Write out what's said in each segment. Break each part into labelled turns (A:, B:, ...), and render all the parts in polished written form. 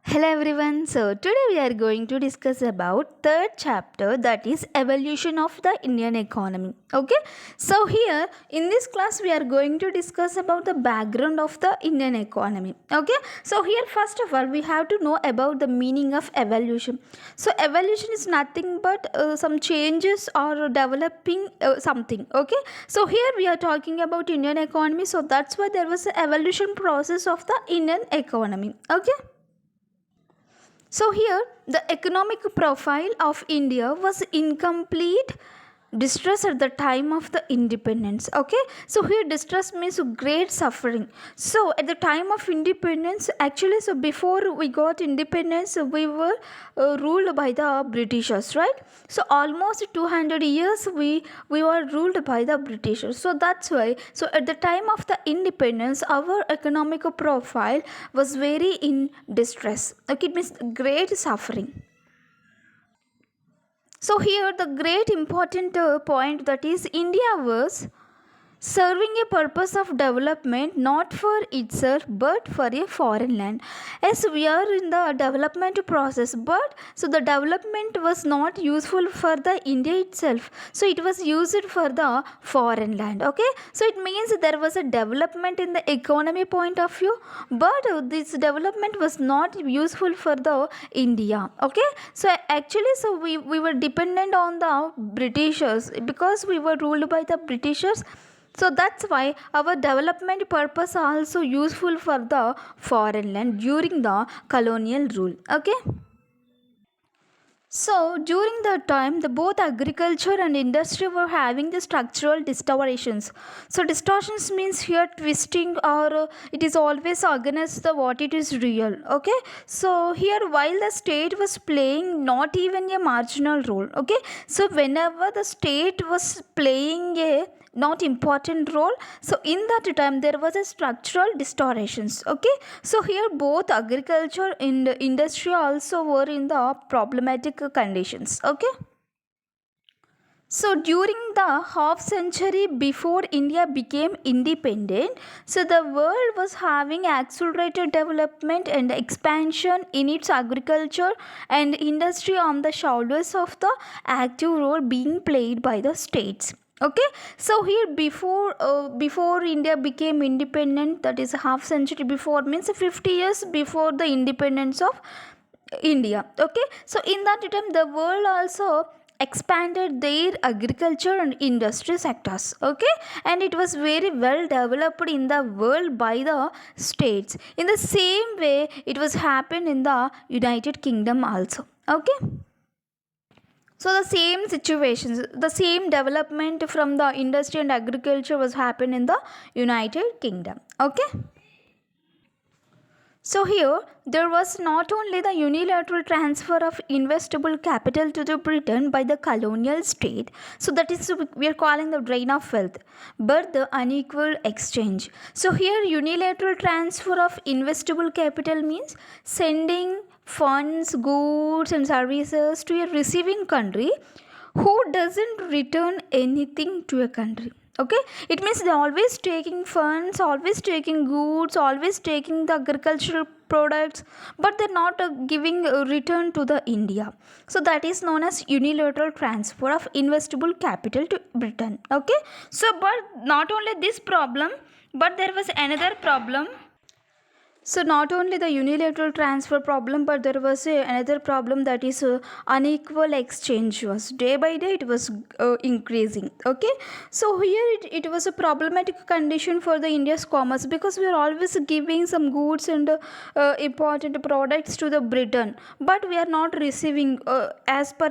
A: Hello everyone. So today we are going to discuss about third chapter, that is evolution of the Indian economy. Okay. So here in this class we are going to discuss about the background of the Indian economy. Okay. So here first of all we have to know about the meaning of evolution. So evolution is nothing but some changes or developing something. Okay. So here we are talking about Indian economy. So that's why there was an evolution process of the Indian economy. Okay. So here the economic profile of India was incomplete distress at the time of the independence. Okay, so here distress means great suffering. So at the time of independence, actually, so before we got independence, we were ruled by the Britishers, right? So almost 200 years we were ruled by the Britishers. So that's why, so at the time of the independence, our economic profile was very in distress. Okay, it means great suffering. So here the great important point, that is India was serving a purpose of development not for itself but for a foreign land. As we are in the development process, but so the development was not useful for the India itself, so it was used for the foreign land. Okay, so it means there was a development in the economy point of view, but this development was not useful for the India. Okay, so actually, so we were dependent on the Britishers because we were ruled by the Britishers. So that's why our development purpose are also useful for the foreign land during the colonial rule. Okay. So during that time, the both agriculture and industry were having the structural distortions. So distortions means here twisting, or it is always against the what it is real. Okay. So here while the state was playing not even a marginal role. Okay. So whenever the state was playing a not important role, so in that time there was a structural distortions. Okay, so here both agriculture and industry also were in the problematic conditions. Okay, so during the half century before India became independent, so the world was having accelerated development and expansion in its agriculture and industry on the shoulders of the active role being played by the states. Okay, so here before India became independent, that is a half century before, means 50 years before the independence of India. Okay, so in that time the world also expanded their agriculture and industry sectors. Okay, and it was very well developed in the world by the states. In the same way it was happened in the United Kingdom also. Okay, so the same situations, the same development from the industry and agriculture was happened in the United Kingdom. Okay. So here there was not only the unilateral transfer of investable capital to the Britain by the colonial state, so that is we are calling the drain of wealth, but the unequal exchange. So here unilateral transfer of investable capital means sending funds, goods and services to a receiving country who doesn't return anything to a country. Okay, it means they're always taking funds, always taking goods, always taking the agricultural products, but they're not giving a return to the India. So that is known as unilateral transfer of investable capital to Britain. Okay, so but not only this problem, but there was another problem. So not only the unilateral transfer problem, but there was another problem, that is unequal exchange was day by day it was increasing. Okay, so here it was a problematic condition for the India's commerce, because we are always giving some goods and important products to the Britain, but we are not receiving as per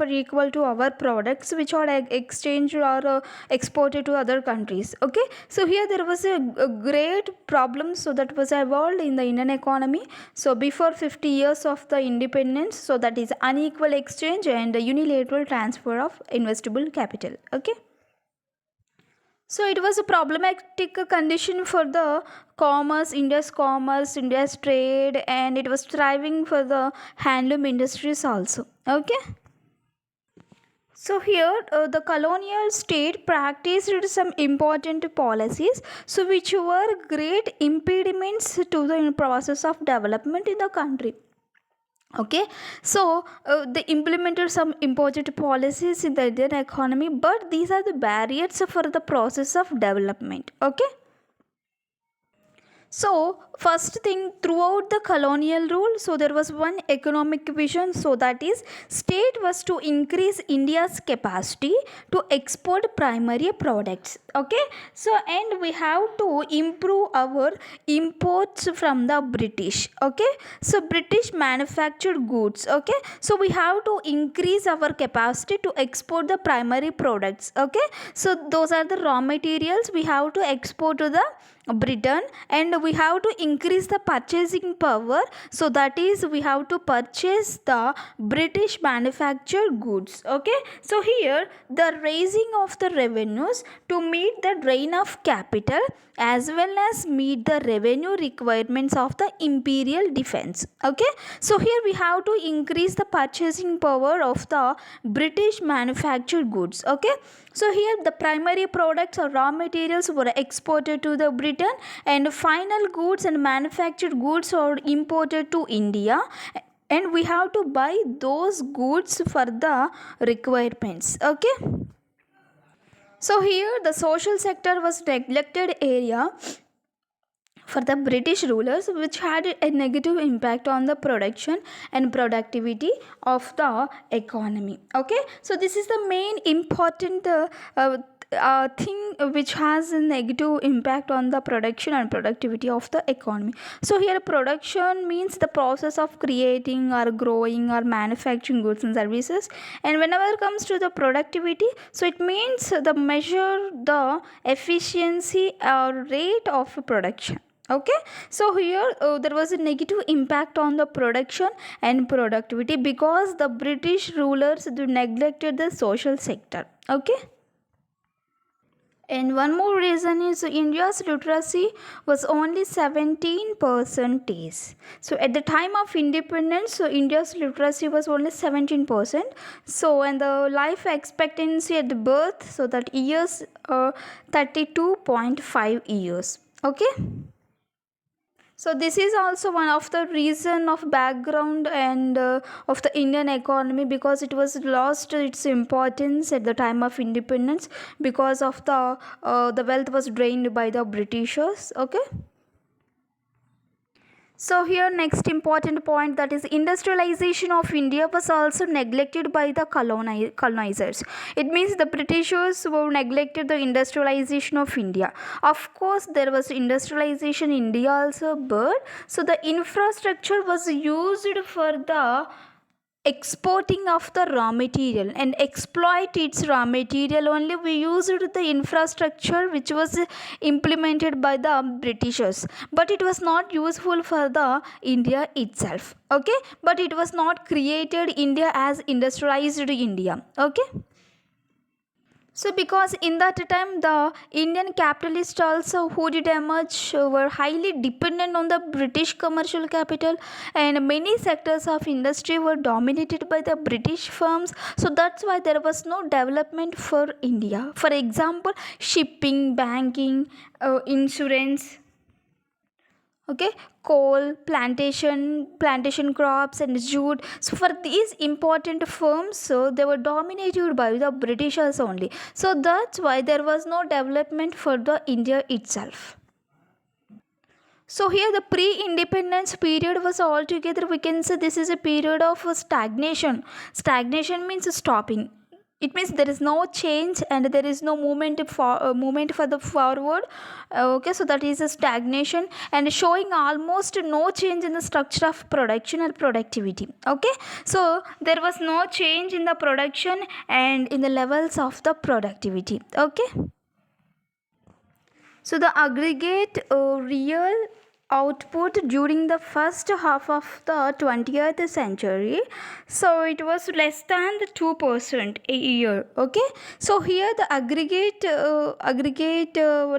A: equal to our products which are exchanged or exported to other countries. Okay, so here there was a great problem, so that was evolved in the Indian economy. So before 50 years of the independence, so that is unequal exchange and unilateral transfer of investable capital. Okay, so it was a problematic condition for the commerce, India's trade, and it was thriving for the handloom industries also. Okay. So here the colonial state practiced some important policies, so which were great impediments to the process of development in the country. Okay, so they implemented some important policies in the Indian economy, but these are the barriers for the process of development. Okay. So, first thing, throughout the colonial rule, so there was one economic vision, so that is, state was to increase India's capacity to export primary products. Okay, so and we have to improve our imports from the British. Okay, so British manufactured goods. Okay, so we have to increase our capacity to export the primary products. Okay, so those are the raw materials we have to export to the Britain, and we have to increase the purchasing power, so that is we have to purchase the British manufactured goods. Okay, so here the raising of the revenues to meet the drain of capital as well as meet the revenue requirements of the imperial defense. Okay, so here we have to increase the purchasing power of the British manufactured goods. Okay, so here the primary products or raw materials were exported to the Britain, and final goods and manufactured goods are imported to India, and we have to buy those goods for the requirements. Okay, so here the social sector was neglected area for the British rulers, which had a negative impact on the production and productivity of the economy. Okay, so this is the main important thing which has a negative impact on the production and productivity of the economy. So here production means the process of creating or growing or manufacturing goods and services, and whenever it comes to the productivity, so it means the measure the efficiency or rate of production. Okay, so here there was a negative impact on the production and productivity because the British rulers neglected the social sector. Okay, and one more reason is India's literacy was only 17%. So at the time of independence, so India's literacy was only 17%. So and the life expectancy at the birth, so that years 32.5 years. Okay. So this is also one of the reason of background and of the Indian economy, because it was lost its importance at the time of independence because of the wealth was drained by the Britishers. Okay. So here next important point, that is industrialization of India was also neglected by the colonizers. It means the Britishers were neglected the industrialization of India. Of course there was industrialization in India also, but so the infrastructure was used for the exporting of the raw material and exploit its raw material only. We used the infrastructure which was implemented by the Britishers, but it was not useful for the India itself. Okay, but it was not created India as industrialized India. Okay, so, because in that time the Indian capitalists also who did emerge were highly dependent on the British commercial capital, and many sectors of industry were dominated by the British firms. So that's why there was no development for India. For example, shipping, banking, insurance. Okay, coal plantation crops and jute, so for these important firms, so they were dominated by the Britishers only, so that's why there was no development for the India itself. So here the pre-independence period was altogether, we can say this is a period of stagnation. Stagnation means stopping. It means there is no change and there is no movement for the forward. Okay, so that is a stagnation and showing almost no change in the structure of production or productivity. Okay, so there was no change in the production and in the levels of the productivity. Okay. So the aggregate real output during the first half of the 20th century, so it was less than the 2% a year. Okay, so here the aggregate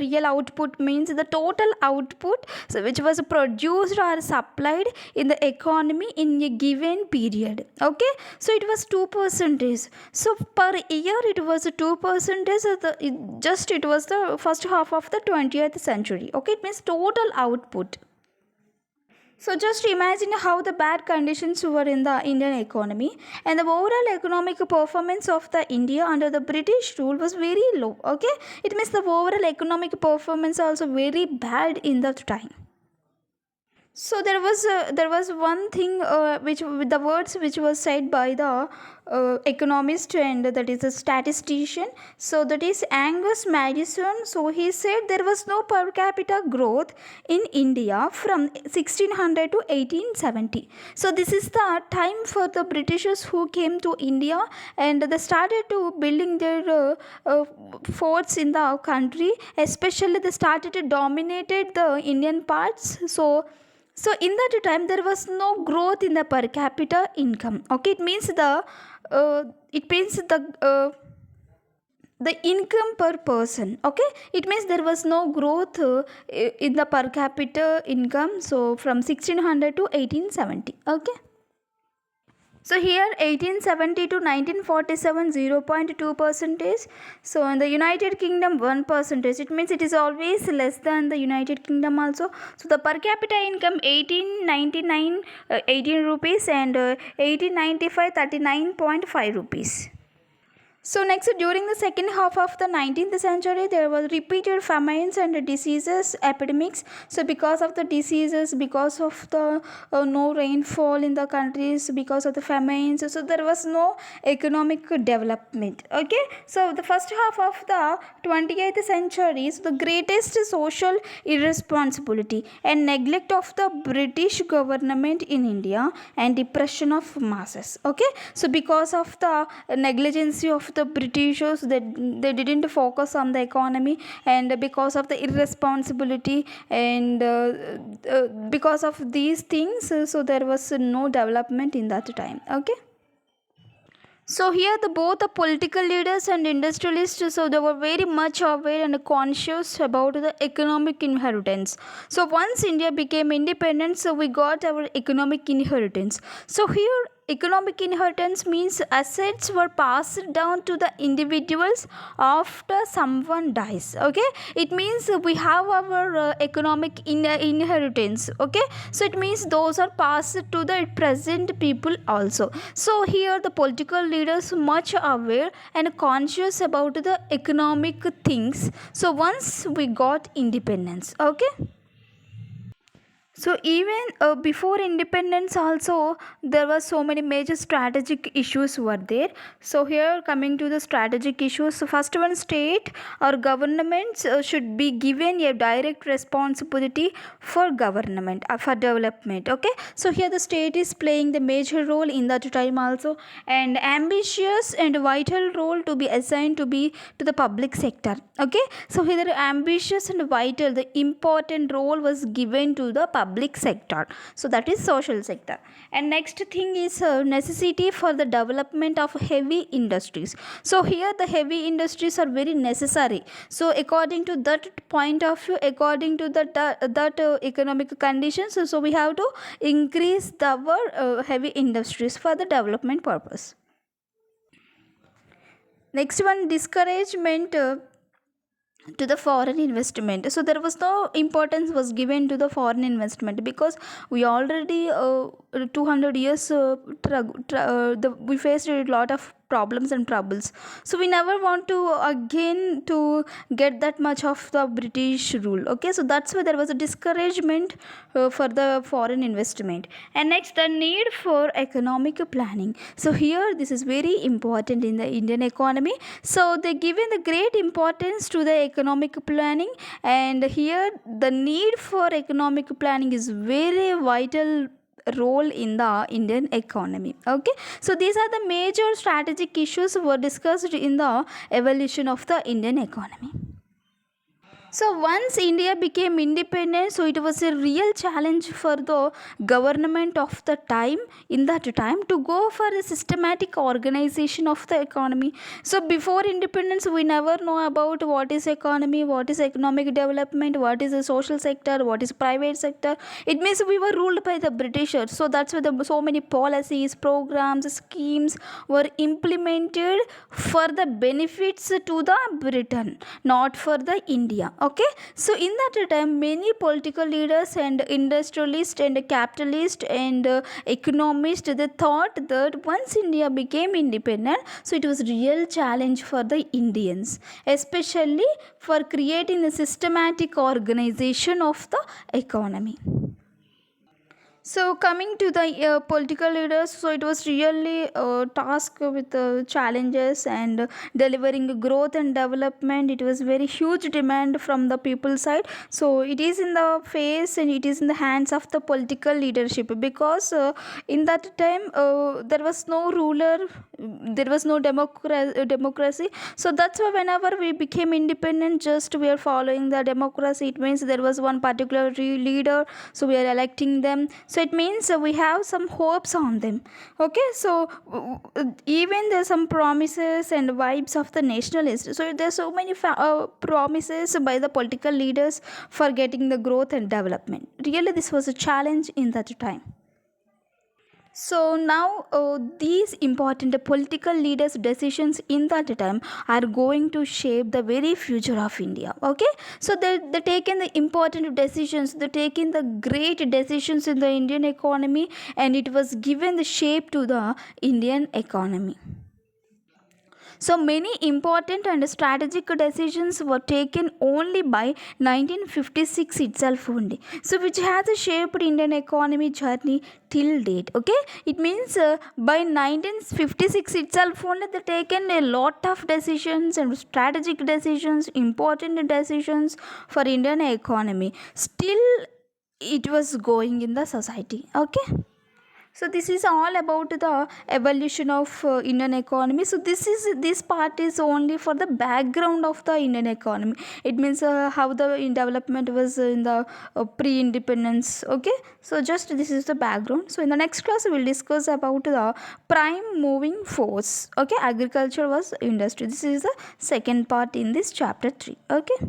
A: real output means the total output, so which was produced or supplied in the economy in a given period. Okay, so it was 2%. So per year it was 2%. It was the first half of the 20th century. Okay, it means total output. So just imagine how the bad conditions were in the Indian economy, and the overall economic performance of the India under the British rule was very low. Okay, it means the overall economic performance also very bad in that time. So there was one thing which with the words which was said by the economist, and that is a statistician. So that is Angus Madison. So he said there was no per capita growth in India from 1600 to 1870. So this is the time for the Britishers who came to India, and they started to building their forts in the country. Especially they started to dominated the Indian parts. So in that time there was no growth in the per capita income. Okay, it means the income per person. Okay, it means there was no growth in the per capita income. So from 1600 to 1870. Okay. So here 1870 to 1947 0.2 percentage. So in the United Kingdom 1 percentage. It means it is always less than the United Kingdom also. So the per capita income 1899 18 rupees, and 1895 39.5 rupees. So next, during the second half of the 19th century, there was repeated famines and diseases, epidemics. So because of the diseases, because of the no rainfall in the countries, because of the famines, so there was no economic development. Okay, so the first half of the 20th century is the greatest social irresponsibility and neglect of the British government in India and depression of masses. Okay, so because of the negligence of the Britishers, they didn't focus on the economy, and because of the irresponsibility, and because of these things, so there was no development in that time. Okay. So here the both the political leaders and industrialists, so they were very much aware and conscious about the economic inheritance. So once India became independent, so we got our economic inheritance. So here economic inheritance means assets were passed down to the individuals after someone dies. Okay, it means we have our economic inheritance. Okay, so it means those are passed to the present people also. So here the political leaders much aware and conscious about the economic things. So once we got independence. Okay. So even before independence also there were so many major strategic issues were there. So here coming to the strategic issues, so first one, state or governments should be given a direct responsibility for government for development. Okay, so here the state is playing the major role in that time also, and ambitious and vital role to be assigned to be to the public sector. Okay, so here ambitious and vital, the important role was given to the public sector. So that is social sector. And next thing is necessity for the development of heavy industries. So here the heavy industries are very necessary. So according to that point of view, according to that economic conditions, so we have to increase our heavy industries for the development purpose. Next one, discouragement to the foreign investment. So there was no importance was given to the foreign investment, because we already 200 years we faced a lot of problems and troubles. So we never want to again to get that much of the British rule. Okay, so that's why there was a discouragement for the foreign investment. And next, the need for economic planning. So here this is very important in the Indian economy. So they given the great importance to the economic planning, and here the need for economic planning is very vital role in the Indian economy. Okay, so these are the major strategic issues were discussed in the evolution of the Indian economy. So once India became independent, so it was a real challenge for the government of the time in that time to go for a systematic organization of the economy. So before independence, we never know about what is economy, what is economic development, what is the social sector, what is private sector. It means we were ruled by the Britishers. So that's why so many policies, programs, schemes were implemented for the benefits to the Britain, not for the India. Okay, so in that time many political leaders and industrialists and capitalists and economists, they thought that once India became independent, so it was real challenge for the Indians, especially for creating a systematic organization of the economy. So coming to the political leaders, so it was really a task with challenges and delivering growth and development. It was very huge demand from the people side. So it is in the face and it is in the hands of the political leadership, because in that time there was no ruler, there was no democracy. So that's why whenever we became independent, just we are following the democracy. It means there was one particular leader, so we are electing them, so it means we have some hopes on them. Okay, so even there's some promises and vibes of the nationalists, so there's so many promises by the political leaders for getting the growth and development. Really this was a challenge in that time. So now these important political leaders' decisions in that time are going to shape the very future of India. Okay, so they taken the important decisions, they taken the great decisions in the Indian economy, and it was given the shape to the Indian economy. So many important and strategic decisions were taken only by 1956 itself only. So which has shaped Indian economy journey till date. Okay, it means by 1956 itself only they taken a lot of decisions and strategic decisions, important decisions for Indian economy. Still, it was going in the society. Okay, so this is all about the evolution of Indian economy. So this part is only for the background of the Indian economy. It means how the development was in the pre-independence. Okay, so just this is the background. So in the next class we will discuss about the prime moving force. Okay, agriculture was industry. This is the second part in this chapter 3. Okay.